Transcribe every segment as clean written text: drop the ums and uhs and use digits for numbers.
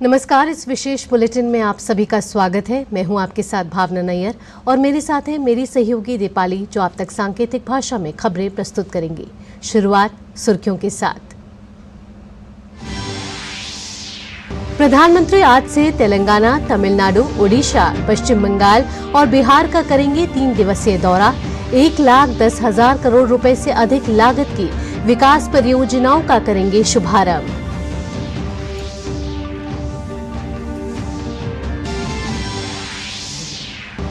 नमस्कार, इस विशेष बुलेटिन में आप सभी का स्वागत है। मैं हूं आपके साथ भावना नैयर और मेरे साथ है मेरी सहयोगी दीपाली, जो आप तक सांकेतिक भाषा में खबरें प्रस्तुत करेंगी। शुरुआत सुर्खियों के साथ। प्रधानमंत्री आज से तेलंगाना, तमिलनाडु, ओडिशा, पश्चिम बंगाल और बिहार का करेंगे 3 दिवसीय दौरा। 1,10,000 करोड़ रुपए से अधिक लागत की विकास परियोजनाओं का करेंगे शुभारंभ।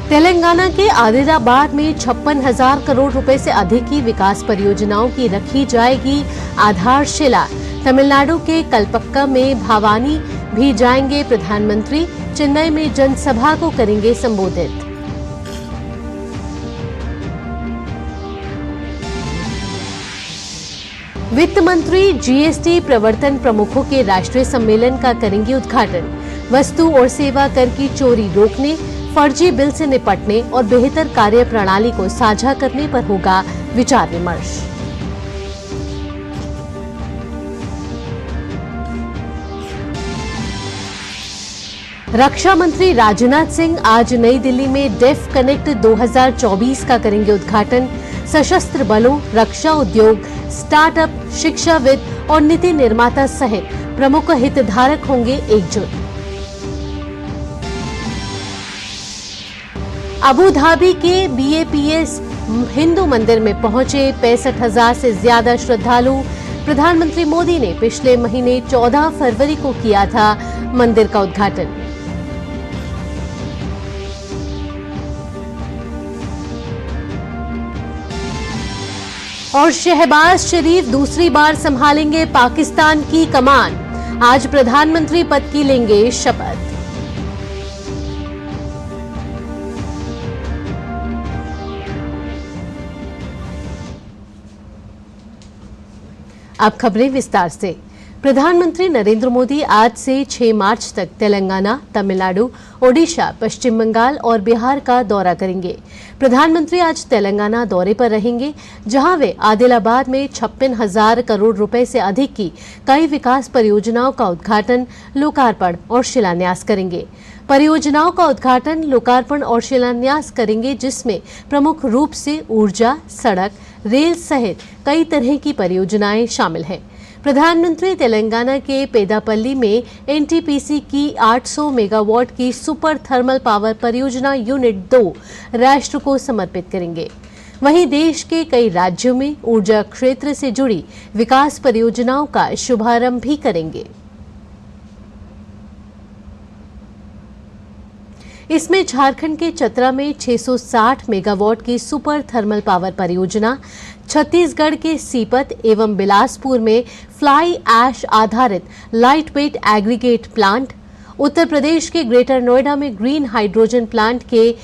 तेलंगाना के आदिलाबाद में 56,000 करोड़ रुपए से अधिक की विकास परियोजनाओं की रखी जाएगी आधारशिला। तमिलनाडु के कलपक्का में भवानी भी जाएंगे प्रधानमंत्री। चेन्नई में जनसभा को करेंगे संबोधित। वित्त मंत्री जीएसटी प्रवर्तन प्रमुखों के राष्ट्रीय सम्मेलन का करेंगे उद्घाटन। वस्तु और सेवा कर की चोरी रोकने, फर्जी बिल से निपटने और बेहतर कार्य प्रणाली को साझा करने पर होगा विचार विमर्श। रक्षा मंत्री राजनाथ सिंह आज नई दिल्ली में डेफ कनेक्ट 2024 का करेंगे उद्घाटन। सशस्त्र बलों, रक्षा उद्योग, स्टार्टअप, शिक्षाविद और नीति निर्माता सहित प्रमुख हितधारक होंगे एकजुट। अबू धाबी के BAPS हिंदू मंदिर में पहुंचे 65,000 से ज्यादा श्रद्धालु। प्रधानमंत्री मोदी ने पिछले महीने 14 फरवरी को किया था मंदिर का उद्घाटन। और शहबाज शरीफ दूसरी बार संभालेंगे पाकिस्तान की कमान। आज प्रधानमंत्री पद की लेंगे शपथ। अब खबरें विस्तार से। प्रधानमंत्री नरेंद्र मोदी आज से 6 मार्च तक तेलंगाना, तमिलनाडु, ओडिशा, पश्चिम बंगाल और बिहार का दौरा करेंगे। प्रधानमंत्री आज तेलंगाना दौरे पर रहेंगे, जहां वे आदिलाबाद में 56,000 करोड़ रुपए से अधिक की कई विकास परियोजनाओं का उद्घाटन, लोकार्पण और शिलान्यास करेंगे। परियोजनाओं का उद्घाटन, लोकार्पण और शिलान्यास करेंगे, जिसमें प्रमुख रूप से ऊर्जा, सड़क, रेल सहित कई तरह की परियोजनाएं शामिल हैं। प्रधानमंत्री तेलंगाना के पेदापल्ली में NTPC की 800 मेगावाट की सुपर थर्मल पावर परियोजना यूनिट 2 राष्ट्र को समर्पित करेंगे। वहीं देश के कई राज्यों में ऊर्जा क्षेत्र से जुड़ी विकास परियोजनाओं का शुभारंभ भी करेंगे। इसमें झारखंड के चतरा में 660 मेगावाट की सुपर थर्मल पावर परियोजना, छत्तीसगढ़ के सीपत एवं बिलासपुर में फ्लाई ऐश आधारित light weight aggregate plant, Uttar Pradesh के ग्रेटर नोएडा में ग्रीन हाइड्रोजन प्लांट के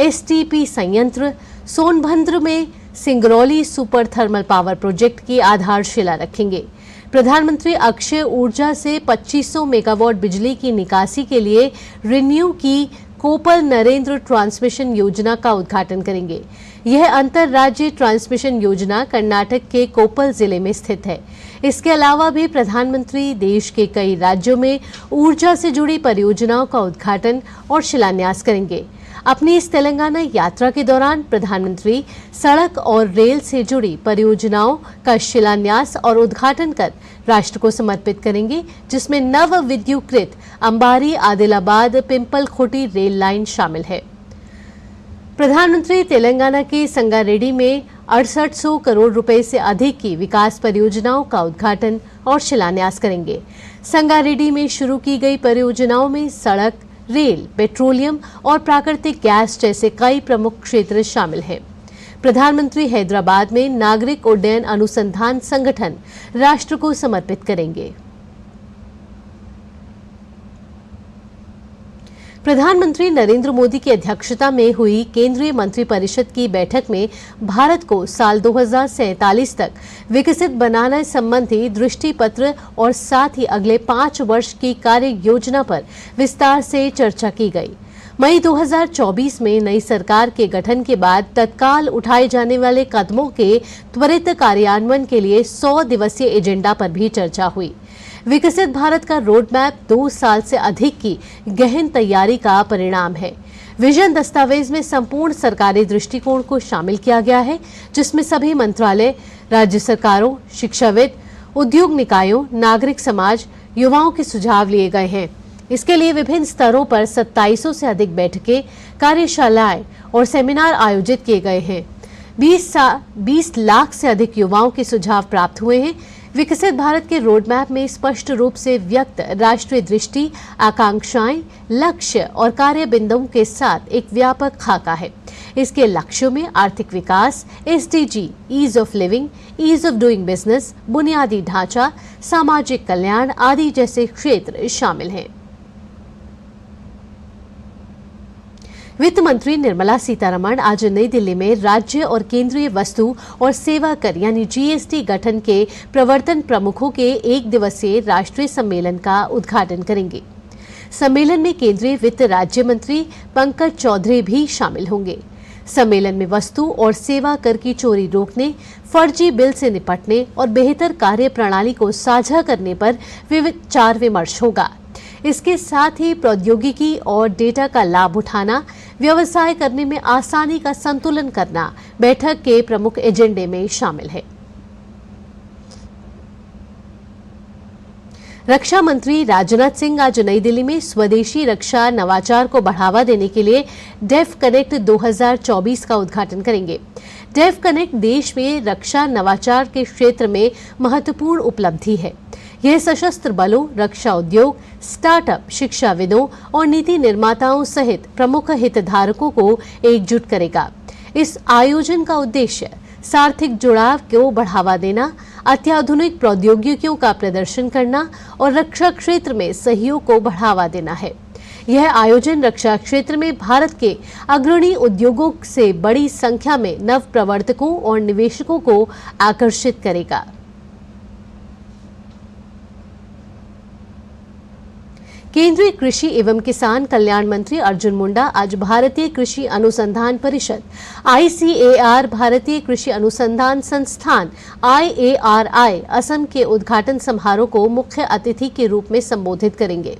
STP संयंत्र, सोनभद्र में Singrauli super thermal power project की आधारशिला रखेंगे। प्रधानमंत्री अक्षय ऊर्जा से 2500 मेगावाट बिजली की निकासी के लिए रिन्यू की कोपल नरेंद्र ट्रांसमिशन योजना का उद्घाटन करेंगे। यह अंतर राज्य ट्रांसमिशन योजना कर्नाटक के कोपल जिले में स्थित है। इसके अलावा भी प्रधानमंत्री देश के कई राज्यों में ऊर्जा से जुड़ी परियोजनाओं का उद्घाटन और शिलान्यास करेंगे। अपनी इस तेलंगाना यात्रा के दौरान प्रधानमंत्री सड़क और रेल से जुड़ी परियोजनाओं का शिलान्यास और उद्घाटन कर राष्ट्र को समर्पित करेंगे, जिसमें नव विद्युतीकृत अंबारी आदिलाबाद पिंपलखोटी रेल लाइन शामिल है। प्रधानमंत्री तेलंगाना के संगारेड्डी में 6800 करोड़ रुपए से अधिक की विकास परियोजनाओं का उद्घाटन और शिलान्यास करेंगे। संगारेड्डी में शुरू की गई परियोजनाओं में सड़क, रेल, पेट्रोलियम और प्राकृतिक गैस जैसे कई प्रमुख क्षेत्र शामिल हैं। प्रधानमंत्री हैदराबाद में नागरिक उड्डयन अनुसंधान संगठन राष्ट्र को समर्पित करेंगे। प्रधानमंत्री नरेंद्र मोदी की अध्यक्षता में हुई केंद्रीय मंत्रिपरिषद की बैठक में भारत को साल 2047 तक विकसित बनाने संबंधी दृष्टि पत्र और साथ ही अगले 5 वर्ष की कार्य योजना पर विस्तार से चर्चा की गई। मई 2024 में नई सरकार के गठन के बाद तत्काल उठाए जाने वाले कदमों के त्वरित कार्यान्वयन के लिए 100 दिवसीय एजेंडा पर भी चर्चा हुई। विकसित भारत का रोड मैप 2 साल से अधिक की गहन तैयारी का परिणाम है। विजन दस्तावेज में संपूर्ण सरकारी दृष्टिकोण को शामिल किया गया है, जिसमें सभी मंत्रालय, राज्य सरकारों, शिक्षाविद, उद्योग निकायों, नागरिक समाज, युवाओं के सुझाव लिए गए हैं। इसके लिए विभिन्न स्तरों पर 2700 से अधिक बैठकें, कार्यशालाएं और सेमिनार आयोजित किए गए हैं। 20 लाख से अधिक युवाओं के सुझाव प्राप्त हुए हैं। विकसित भारत के रोड मैप में स्पष्ट रूप से व्यक्त राष्ट्रीय दृष्टि, आकांक्षाएं, लक्ष्य और कार्य बिंदुओं के साथ एक व्यापक खाका है। इसके लक्ष्यों में आर्थिक विकास, SDG, ease of living, ease of doing business, बुनियादी ढांचा, सामाजिक कल्याण आदि जैसे क्षेत्र शामिल हैं। वित्त मंत्री निर्मला सीतारमण आज नई दिल्ली में राज्य और केंद्रीय वस्तु और सेवा कर यानी जीएसटी गठन के प्रवर्तन प्रमुखों के 1 दिवसीय राष्ट्रीय सम्मेलन का उद्घाटन करेंगे। सम्मेलन में केंद्रीय वित्त राज्य मंत्री पंकज चौधरी भी शामिल होंगे। सम्मेलन में वस्तु और सेवा कर की चोरी रोकने, फर्जी बिल से निपटने और बेहतर कार्य प्रणाली को साझा करने पर विचार विमर्श होगा। इसके साथ ही प्रौद्योगिकी और डेटा का लाभ उठाना, व्यवसाय करने में आसानी का संतुलन करना बैठक के प्रमुख एजेंडे में शामिल है। रक्षा मंत्री राजनाथ सिंह आज नई दिल्ली में स्वदेशी रक्षा नवाचार को बढ़ावा देने के लिए डेफ कनेक्ट 2024 का उद्घाटन करेंगे। डेफ कनेक्ट देश में रक्षा नवाचार के क्षेत्र में महत्वपूर्ण उपलब्धि है। यह सशस्त्र बलों, रक्षा उद्योग, स्टार्टअप, शिक्षाविदों और नीति निर्माताओं सहित प्रमुख हितधारकों को एकजुट करेगा। इस आयोजन का उद्देश्य सार्थिक जुड़ाव को बढ़ावा देना, अत्याधुनिक प्रौद्योगिकियों का प्रदर्शन करना और रक्षा क्षेत्र में सहयोग को बढ़ावा देना है। यह आयोजन रक्षा क्षेत्र में भारत के अग्रणी उद्योगों से बड़ी संख्या में नव प्रवर्तकों और निवेशकों को आकर्षित करेगा। केंद्रीय कृषि एवं किसान कल्याण मंत्री अर्जुन मुंडा आज भारतीय कृषि अनुसंधान परिषद ICAR, भारतीय कृषि अनुसंधान संस्थान IARI असम के उद्घाटन समारोह को मुख्य अतिथि के रूप में संबोधित करेंगे।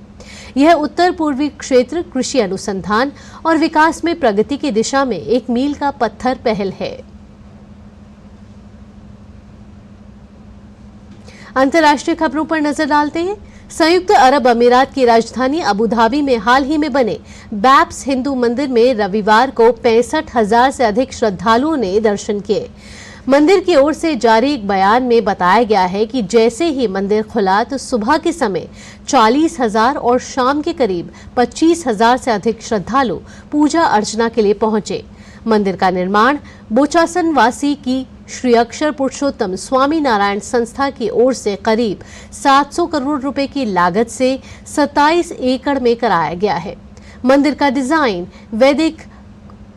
यह उत्तर पूर्वी क्षेत्र कृषि अनुसंधान और विकास में प्रगति की दिशा में एक मील का पत्थर पहल है। अंतर्राष्ट्रीय खबरों पर नजर डालते हैं। संयुक्त अरब अमीरात की राजधानी अबू धाबी में हाल ही में बने बैप्स हिंदू मंदिर में रविवार को 65,000 से अधिक श्रद्धालुओं ने दर्शन किए। मंदिर की ओर से जारी एक बयान में बताया गया है कि जैसे ही मंदिर खुला तो सुबह के समय 40,000 और शाम के करीब 25,000 से अधिक श्रद्धालु पूजा अर्चना के लिए पहुंचे। मंदिर का निर्माण बोचासन वासी की श्री अक्षर पुरुषोत्तम स्वामी नारायण संस्था की ओर से करीब 700 करोड़ रुपए की लागत से 27 एकड़ में कराया गया है। मंदिर का डिजाइन वैदिक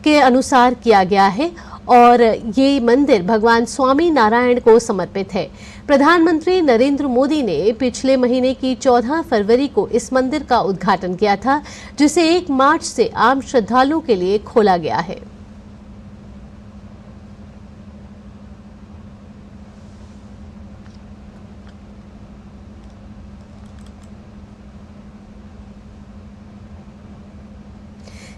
के अनुसार किया गया है और ये मंदिर भगवान स्वामी नारायण को समर्पित है। प्रधानमंत्री नरेंद्र मोदी ने पिछले महीने की 14 फरवरी को इस मंदिर का उद्घाटन किया था, जिसे 1 मार्च से आम श्रद्धालुओं के लिए खोला गया है।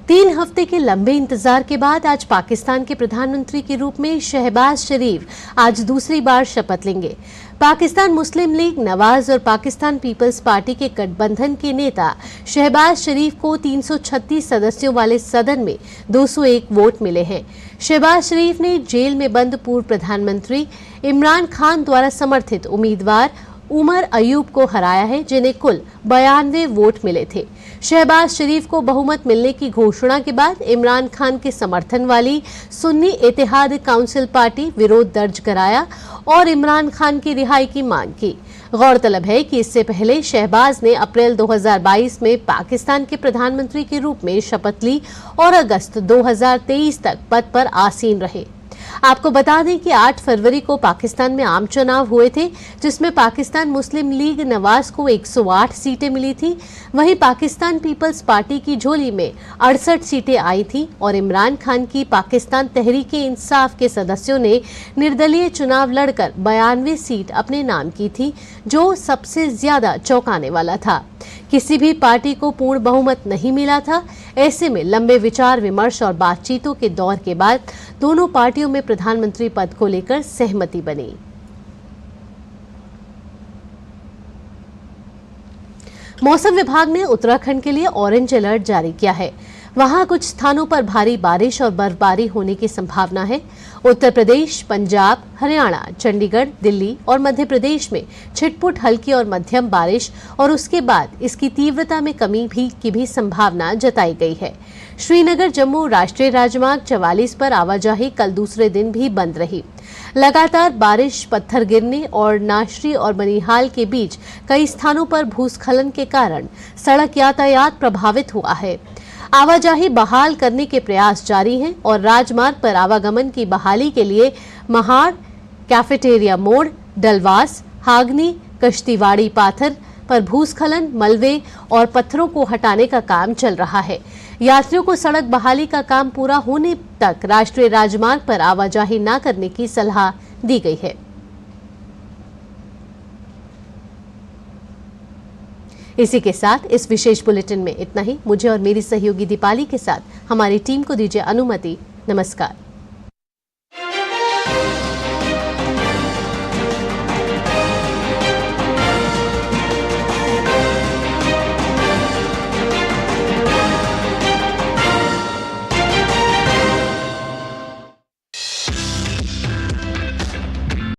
तीन हफ्ते के लंबे इंतजार के बाद आज पाकिस्तान के प्रधानमंत्री के रूप में शहबाज शरीफ आज दूसरी बार शपथ लेंगे। पाकिस्तान मुस्लिम लीग नवाज और पाकिस्तान पीपल्स पार्टी के गठबंधन के नेता शहबाज शरीफ को 336 सदस्यों वाले सदन में 201 वोट मिले हैं। शहबाज शरीफ ने जेल में बंद पूर्व प्रधानमंत्री इमरान खान द्वारा समर्थित उम्मीदवार उमर अयूब को हराया है, जिन्हें कुल 92 वोट मिले थे। शहबाज शरीफ को बहुमत मिलने की घोषणा के बाद इमरान खान के समर्थन वाली सुन्नी इत्तेहाद काउंसिल पार्टी विरोध दर्ज कराया और इमरान खान की रिहाई की मांग की। गौरतलब है कि इससे पहले शहबाज ने अप्रैल 2022 में पाकिस्तान के प्रधानमंत्री के रूप में शपथ ली और अगस्त 2023 तक पद पर आसीन रहे। आपको बता दें कि 8 फरवरी को पाकिस्तान में आम चुनाव हुए थे, जिसमें पाकिस्तान मुस्लिम लीग नवाज को 108 सीटें मिली थी। वहीं पाकिस्तान पीपल्स पार्टी की झोली में 68 सीटें आई थी और इमरान खान की पाकिस्तान तहरीक-ए-इंसाफ के सदस्यों ने निर्दलीय चुनाव लड़कर 92 सीट अपने नाम की थी, जो सबसे ज्यादा चौंकाने वाला था। किसी भी पार्टी को पूर्ण बहुमत नहीं मिला था। ऐसे में लंबे विचार विमर्श और बातचीतों के दौर के बाद दोनों पार्टियों में प्रधानमंत्री पद को लेकर सहमति बनी। मौसम विभाग ने उत्तराखंड के लिए ऑरेंज अलर्ट जारी किया है। वहां कुछ स्थानों पर भारी बारिश और बर्फबारी होने की संभावना है। उत्तर प्रदेश, पंजाब, हरियाणा, चंडीगढ़, दिल्ली और मध्य प्रदेश में छिटपुट हल्की और मध्यम बारिश और उसके बाद इसकी तीव्रता में कमी की भी संभावना जताई गई है। श्रीनगर जम्मू राष्ट्रीय राजमार्ग 44 पर आवाजाही कल दूसरे दिन भी बंद रही। लगातार बारिश, पत्थर गिरने और नाशरी और बनिहाल के बीच कई स्थानों पर भूस्खलन के कारण सड़क यातायात प्रभावित हुआ है। आवाजाही बहाल करने के प्रयास जारी हैं और राजमार्ग पर आवागमन की बहाली के लिए महाड़, कैफेटेरिया मोड़, डलवास, हागनी, कश्तीवाड़ी पाथर पर भूस्खलन, मलबे और पत्थरों को हटाने का काम चल रहा है। यात्रियों को सड़क बहाली का काम पूरा होने तक राष्ट्रीय राजमार्ग पर आवाजाही न करने की सलाह दी गई है। इसी के साथ इस विशेष बुलेटिन में इतना ही। मुझे और मेरी सहयोगी दीपाली के साथ हमारी टीम को दीजिए अनुमति। नमस्कार।